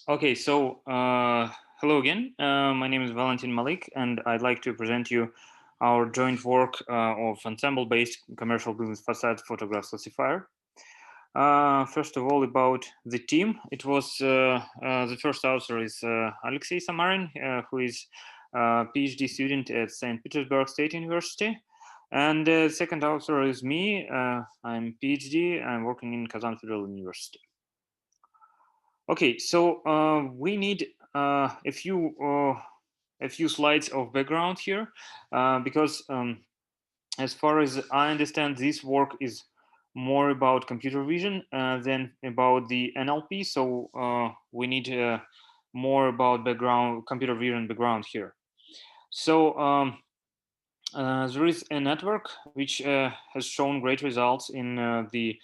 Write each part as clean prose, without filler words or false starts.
Okay, so hello again. My name is Valentin Malykh, and I'd like to present you our joint work of ensemble-based commercial business facade photograph classifier. First of all, about the team, it was the first author is Aleksei Samarin, who is a PhD student at St. Petersburg State University. And the second author is me. I'm PhD. I'm working in Kazan Federal University. Okay, so we need a few slides of background here because as far as I understand, this work is more about computer vision than about the NLP. So we need more about background, computer vision background here. So there is a network which has shown great results in the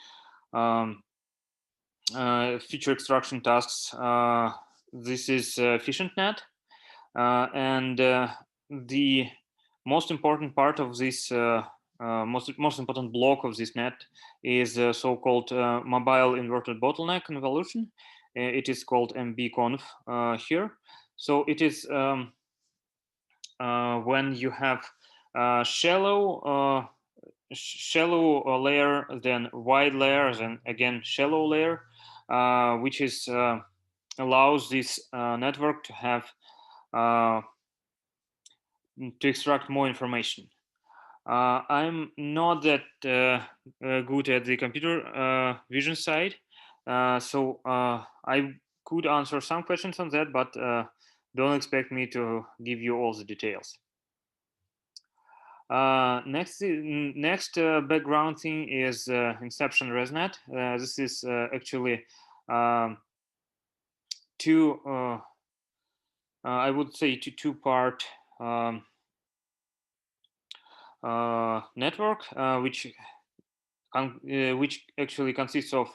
um, feature extraction tasks. This is EfficientNet, and the most important part of this, most important block of this net is so-called mobile inverted bottleneck convolution. It is called mbconv here. So it is when you have shallow layer, then wide layers, and again shallow layer, which is allows this network to have to extract more information. I'm not that good at the computer vision side, so I could answer some questions on that, but don't expect me to give you all the details. Next background thing is Inception Resnet. This is actually um, two, I would say, two-part network, which actually consists of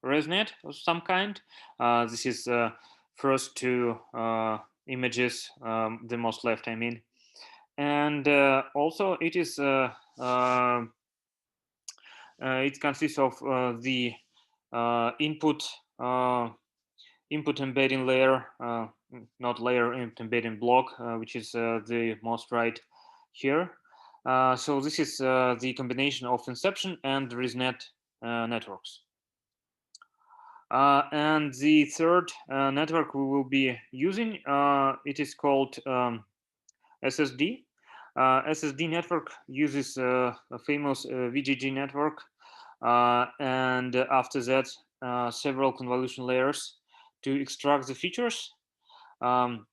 ResNet of some kind. This is first two images, the most left, I mean, and also it is it consists of the input embedding layer, not layer, embedding block, which is the most right here. So this is the combination of Inception and ResNet networks. And the third network we will be using, it is called SSD. SSD network uses a famous VGG network, and after that, several convolution layers to extract the features. And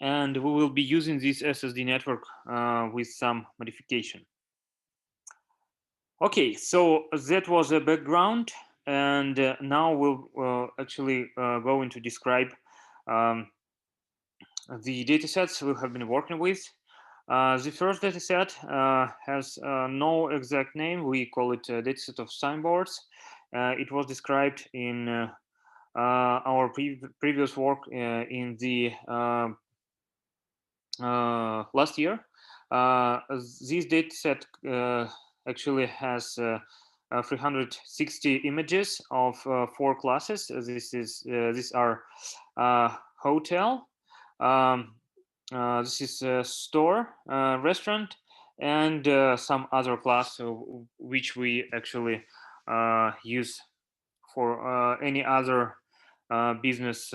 we will be using this SSD network with some modification. Okay, so that was a background, and now we'll actually going to describe the datasets we have been working with. The first dataset has no exact name. We call it a dataset of signboards. It was described in our previous work in the last year. This dataset actually has 360 images of 4 classes. These are hotel, this is a store, restaurant, and some other class which we actually use for any other business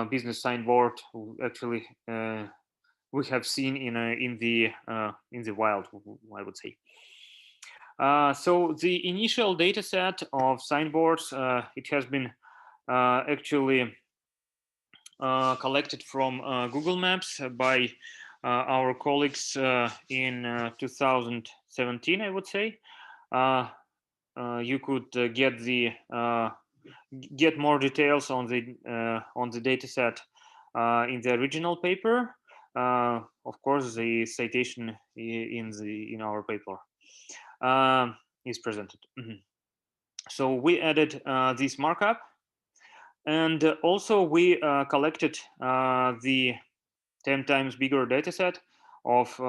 business signboard. Actually, we have seen in the wild, I would say. So the initial data set of signboards, it has been actually collected from Google Maps by our colleagues in 2017, I would say. You could get more details on the data set in the original paper. Of course, the citation in our paper is presented. So we added this markup, and also we collected the 10 times bigger dataset of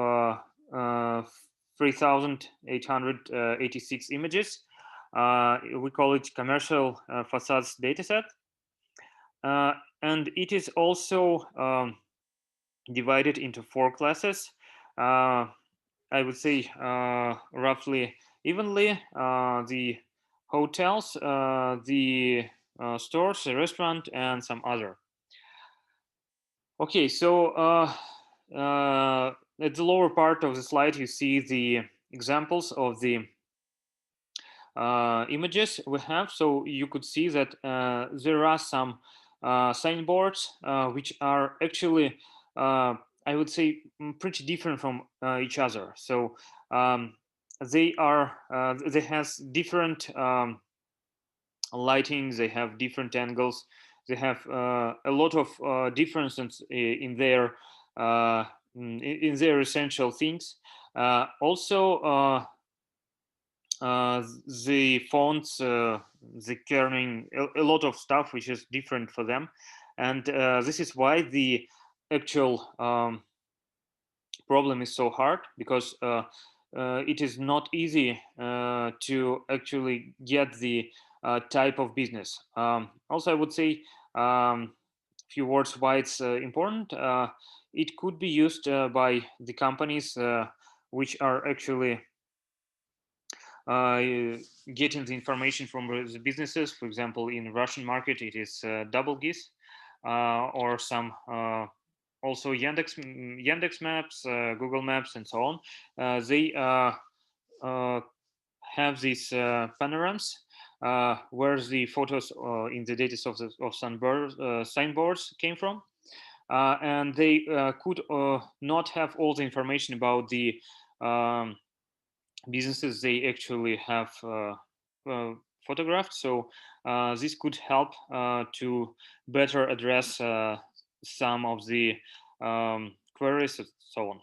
3,886 images. We call it commercial facades dataset. and it is also divided into 4 classes. I would say roughly evenly: the hotels, the stores, the restaurant, and some other. Okay, so at the lower part of the slide, you see the examples of the images we have. So you could see that there are some signboards which are actually, I would say, pretty different from each other. So they has different lighting, they have different angles, they have a lot of differences in their in their essential things. Also, the fonts, the kerning, a lot of stuff which is different for them, and this is why the actual problem is so hard, because it is not easy to actually get the type of business. Also, I would say few words why it's important. It could be used by the companies which are actually getting the information from the businesses. For example, in Russian market, it is Double GIS, or some also Yandex Maps, Google Maps, and so on. They have these panoramas where the photos in the data of signboards came from. And they could not have all the information about the businesses they actually have photographed. So this could help to better address some of the queries and so on.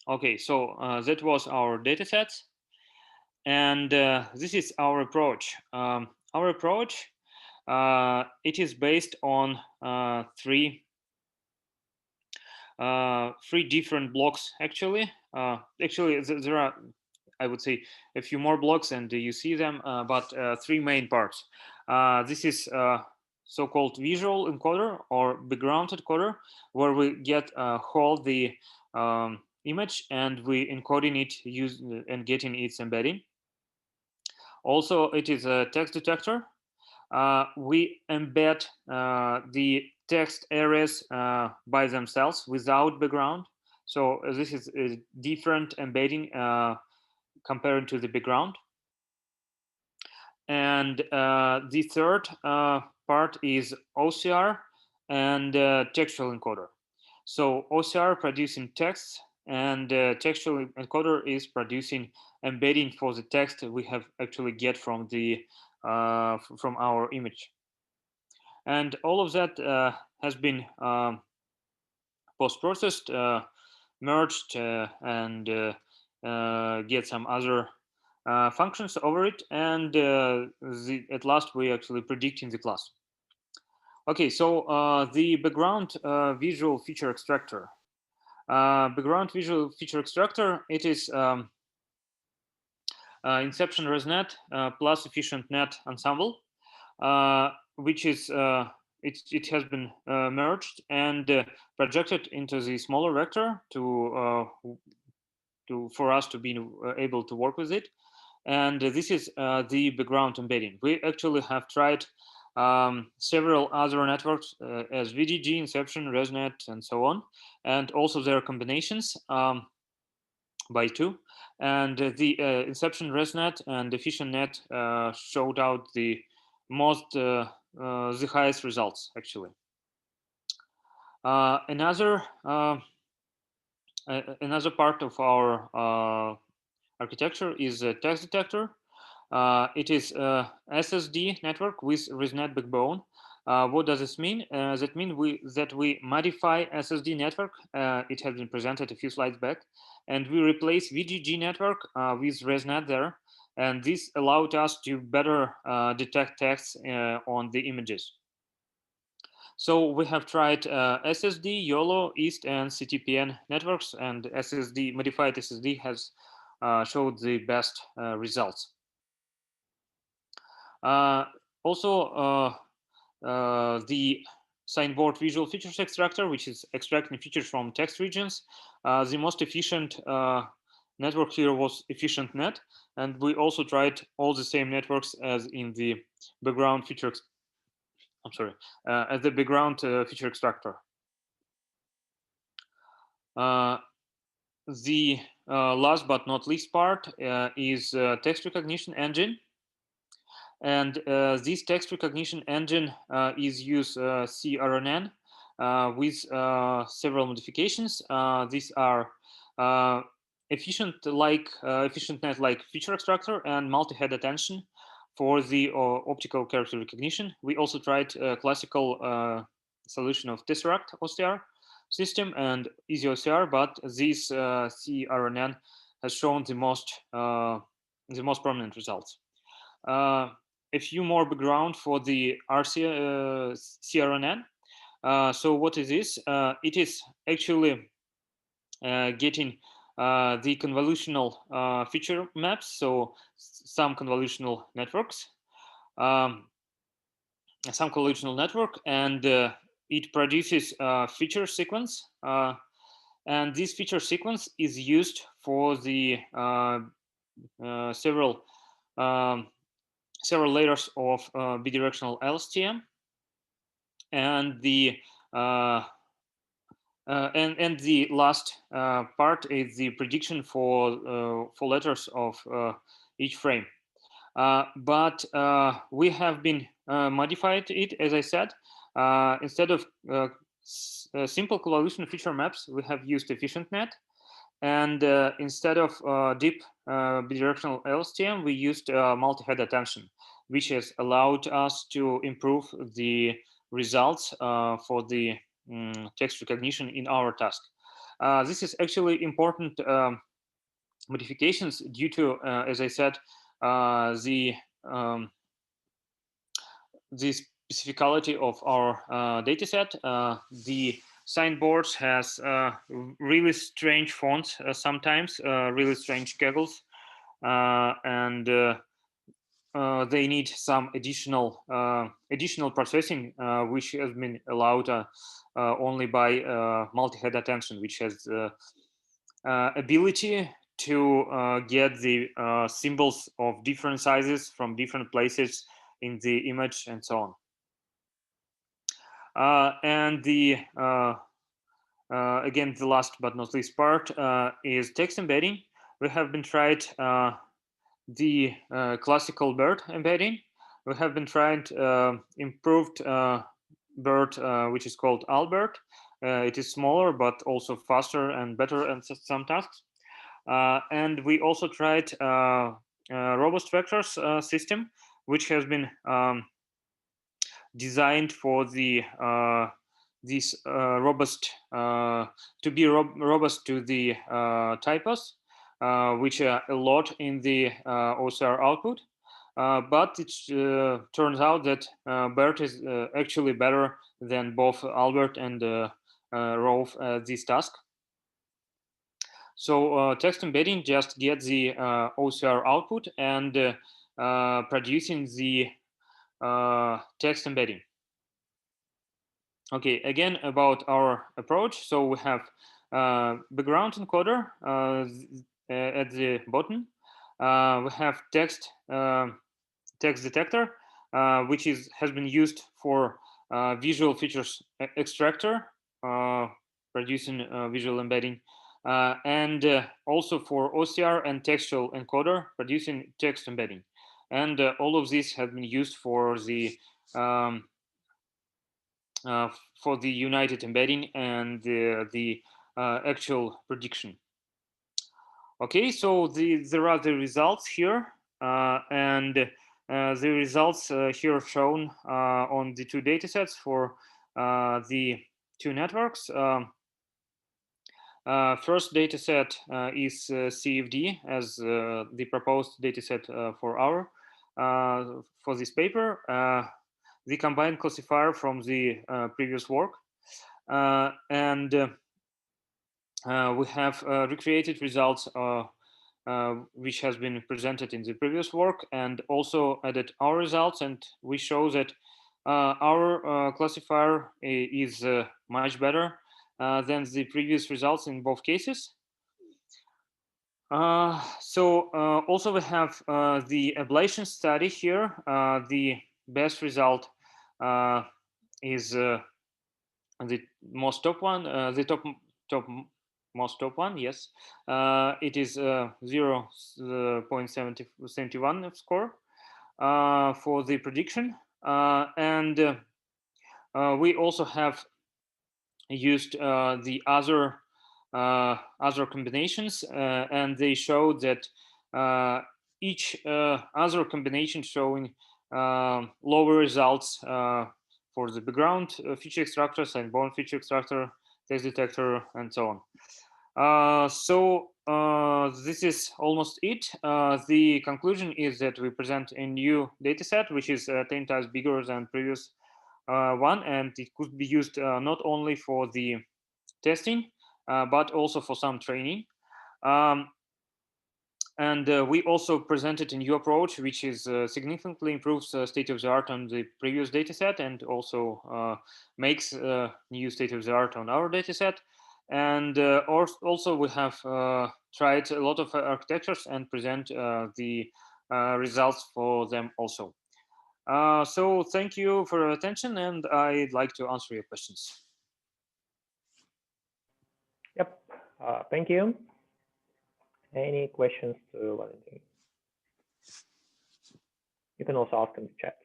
Okay, so that was our data sets, and this is our approach. Our approach, it is based on three different blocks. Actually, there are, I would say, a few more blocks, and you see them, but three main parts. This is so-called visual encoder or background encoder, where we get hold the image and we encoding it and getting its embedding. Also, it is a text detector. We embed the text areas by themselves without background. So this is a different embedding compared to the background. And the third part is OCR and textual encoder. So OCR producing text, and textual encoder is producing embedding for the text we have actually get from the from our image. And all of that has been post-processed, merged, and get some other functions over it, and at last we actually predicting the class. Okay, so the background visual feature extractor. Background visual feature extractor, it is Inception Resnet plus efficient net ensemble, which is it has been merged and projected into the smaller vector for us to be able to work with it. And this is the background embedding. We actually have tried several other networks as VGG, Inception, Resnet, and so on, and also their combinations by two. And the Inception Resnet and Efficient Net showed out the highest results, actually. Another part of our architecture is a text detector. It is a SSD network with ResNet backbone. What does this mean? That means we modify SSD network. It has been presented a few slides back, and we replace VGG network with ResNet there, and this allowed us to better detect text on the images. So we have tried SSD, YOLO, East, and CTPN networks, and modified SSD has showed the best results. Also, the signboard visual features extractor, which is extracting features from text regions. The most efficient network here was efficient net, and we also tried all the same networks as in the background feature. I'm sorry, as the background feature extractor. The last but not least part is text recognition engine. And this text recognition engine is use CRNN with several modifications. These are efficient net like feature extractor and multi-head attention for the optical character recognition. We also tried a classical solution of Tesseract OCR system and easy OCR, but this CRNN has shown the most prominent results. A few more background for the CRNN. So what is this? It is actually getting the convolutional feature maps, so some convolutional networks, and it produces a feature sequence, and this feature sequence is used for the several layers of bidirectional LSTM, and the last part is the prediction for letters of each frame. But we have been modified it, as I said. Instead of simple convolution feature maps, we have used efficient net. And instead of deep bidirectional LSTM, we used multi-head attention, which has allowed us to improve the results for the text recognition in our task. This is actually important modifications due to, as I said, the specificality of our dataset. The signboards has really strange fonts sometimes, really strange kegels, and they need some additional processing, which has been allowed only by multi-head attention, which has ability to get the symbols of different sizes from different places in the image and so on. And the again, the last but not least part is text embedding. We have been tried the classical BERT embedding. We have been trying improved BERT, which is called Albert. It is smaller, but also faster and better at some tasks. And we also tried robust vectors system, which has been designed for the this robust to be robust to the typos, which are a lot in the OCR output. But it turns out that BERT is actually better than both Albert and ROV this task. So text embedding just gets the OCR output and producing the text embedding. Okay, again about our approach. So we have background encoder at the bottom. We have text detector, which has been used for visual features extractor, producing visual embedding, and also for OCR and textual encoder, producing text embedding. And all of this has been used for the united embedding and the actual prediction. Okay, so there are the results here, and the results here shown on the two datasets for the two networks. First dataset is CFD as the proposed dataset for this paper. The combined classifier from the previous work, and we have recreated results which has been presented in the previous work, and also added our results, and we show that our classifier is much better than the previous results in both cases. Also we have the ablation study here. The best result is the most top one, the most top one, yes. It is 0.71 score for the prediction. And we also have used the other combinations, and they showed that each other combination showing lower results for the background feature extractors and born feature extractor, text detector, and so on. This is almost it. The conclusion is that we present a new dataset, which is 10 times bigger than previous one, and it could be used not only for the testing, but also for some training. And we also presented a new approach, which is significantly improves state of the art on the previous dataset, and also makes new state of the art on our dataset. And also we have tried a lot of architectures and present the results for them also. So thank you for your attention, and I'd like to answer your questions. Yep, thank you. Any questions to Valentin? You can also ask in the chat.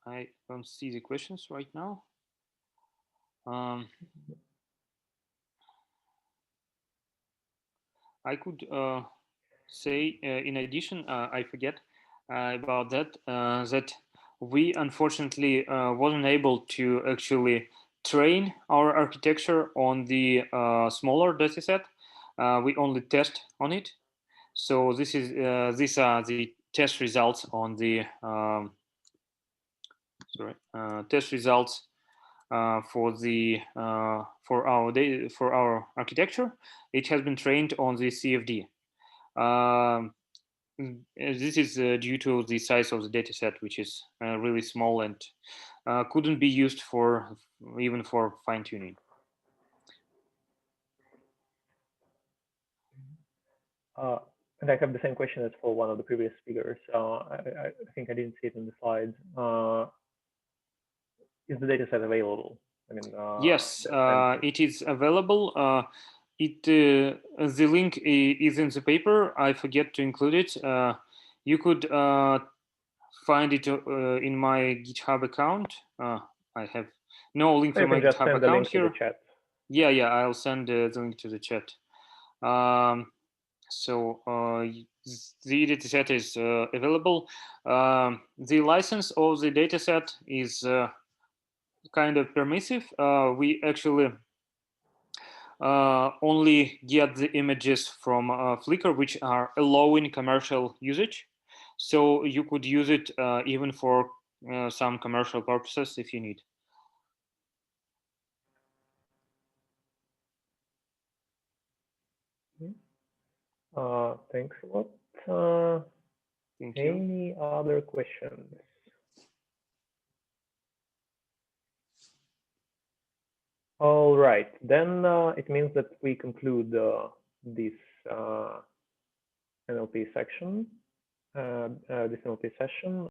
I don't see the questions right now. I could say, in addition, I forget about that, that we unfortunately wasn't able to actually train our architecture on the smaller dataset. We only test on it. So this is these are the test results on the test results for our architecture. It has been trained on the CFD. This is due to the size of the dataset, which is really small and couldn't be used for even for fine tuning. And I have the same question as for one of the previous speakers. I think I didn't see it in the slides. Is the dataset available? I mean, yes, it is available. The link is in the paper. I forget to include it. You could find it in my GitHub account. I have no link for my GitHub account here. Yeah, I'll send the link to the chat. So the dataset is available. The license of the dataset is kind of permissive. We actually only get the images from Flickr, which are allowing commercial usage. So you could use it even for some commercial purposes if you need. Thanks a lot. Thank you. Any other questions? All right, then it means that we conclude this NLP section, this NLP session.